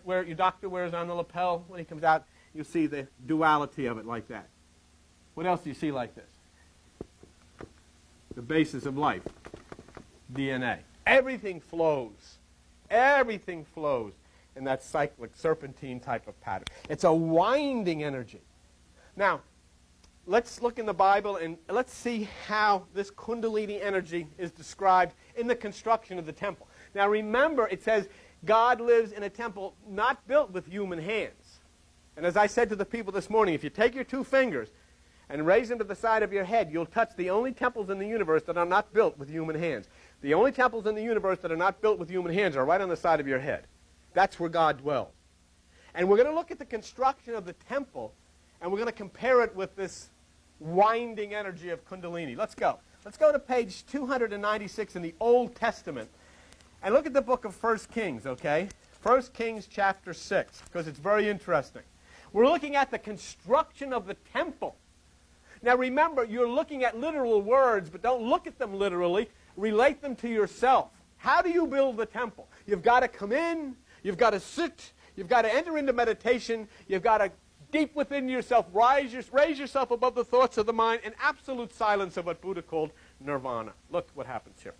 your doctor wears on the lapel when he comes out. You see the duality of it like that. What else do you see like this? The basis of life, DNA. Everything flows. Everything flows in that cyclic, serpentine type of pattern. It's a winding energy. Now, let's look in the Bible and let's see how this Kundalini energy is described in the construction of the temple. Now remember, it says God lives in a temple not built with human hands. And as I said to the people this morning, if you take your two fingers and raise them to the side of your head, you'll touch the only temples in the universe that are not built with human hands. The only temples in the universe that are not built with human hands are right on the side of your head. That's where God dwells. And we're going to look at the construction of the temple, and we're going to compare it with this winding energy of Kundalini. Let's go. Let's go to page 296 in the Old Testament, and look at the book of 1 Kings, okay? 1 Kings chapter 6, because it's very interesting. We're looking at the construction of the temple. Now remember, you're looking at literal words, but don't look at them literally. Relate them to yourself. How do you build the temple? You've got to come in, you've got to sit, you've got to enter into meditation, you've got to deep within yourself raise yourself above the thoughts of the mind in absolute silence of what Buddha called nirvana. Look what happens here.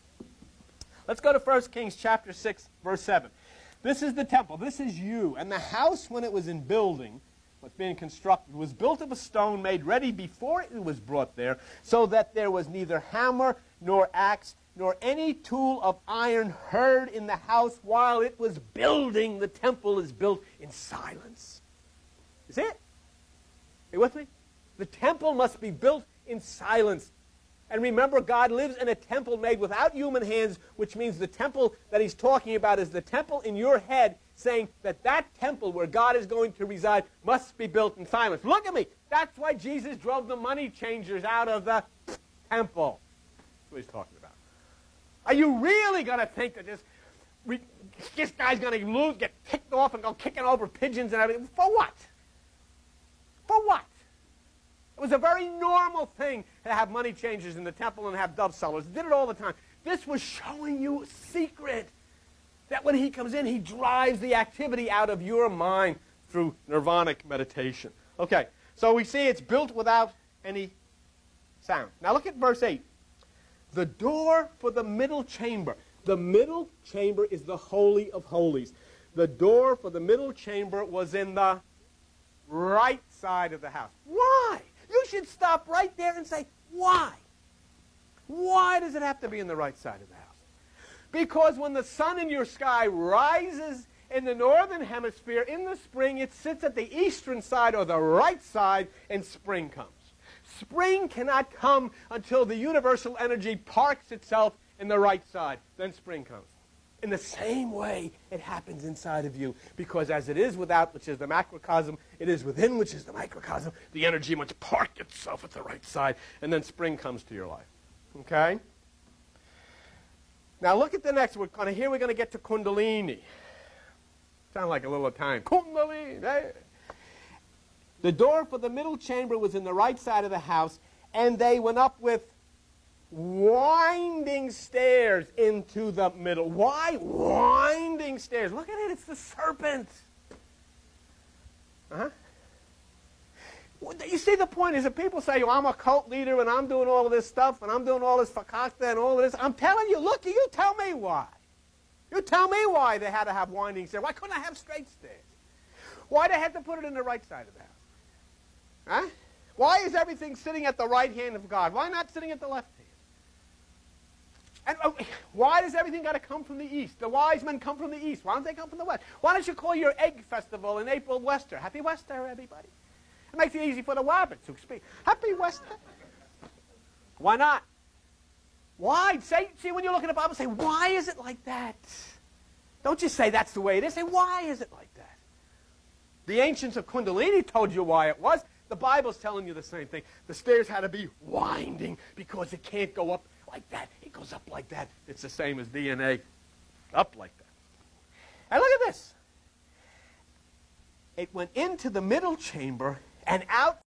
Let's go to 1 Kings chapter 6, verse 7. This is the temple. This is you. And the house, when it was in building, was being constructed, was built of a stone made ready before it was brought there, so that there was neither hammer nor axe nor any tool of iron heard in the house while it was building. The temple is built in silence. You see it? Are you with me? The temple must be built in silence. And remember, God lives in a temple made without human hands, which means the temple that he's talking about is the temple in your head, saying that that temple where God is going to reside must be built in silence. Look at me. That's why Jesus drove the money changers out of the temple. That's what he's talking about. Are you really going to think that this guy's going to get ticked off and go kicking over pigeons and everything? For what? For what? It was a very normal thing to have money changers in the temple and have dove sellers. Did it all the time. This was showing you a secret. That when he comes in, he drives the activity out of your mind through nirvanic meditation. Okay, so we see it's built without any sound. Now look at verse 8. The door for the middle chamber. The middle chamber is the Holy of Holies. The door for the middle chamber was in the right side of the house. Why? You should stop right there and say, why? Why does it have to be in the right side of the house? Because when the sun in your sky rises in the northern hemisphere in the spring, it sits at the eastern side or the right side, and spring comes. Spring cannot come until the universal energy parks itself in the right side. Then spring comes. In the same way, it happens inside of you. Because as it is without, which is the macrocosm, it is within, which is the microcosm. The energy must park itself at the right side, and then spring comes to your life. Okay? Now look at the next one. Here we're going to get to Kundalini. Sound like a little Italian. Kundalini. Hey. The door for the middle chamber was in the right side of the house, and they went up with winding stairs into the middle. Why winding stairs? Look at it. It's the serpent. Uh-huh. You see, the point is that people say, I'm a cult leader and I'm doing all of this stuff and I'm doing all this fakakta and all of this. I'm telling you, look, you tell me why. You tell me why they had to have winding stairs. Why couldn't I have straight stairs? Why they had to put it in the right side of the house? Huh? Why is everything sitting at the right hand of God? Why not sitting at the left hand? And why does everything got to come from the east? The wise men come from the east. Why don't they come from the west? Why don't you call your egg festival in April Wester? Happy Wester, everybody. It makes it easy for the wabbits to speak. Happy Wester. Why not? Why? See, when you look at the Bible, say, why is it like that? Don't just say that's the way it is. Say, why is it like that? The ancients of Kundalini told you why it was. The Bible's telling you the same thing. The stairs had to be winding because it can't go up like that. It goes up like that. It's the same as DNA. Up like that. And look at this. It went into the middle chamber and out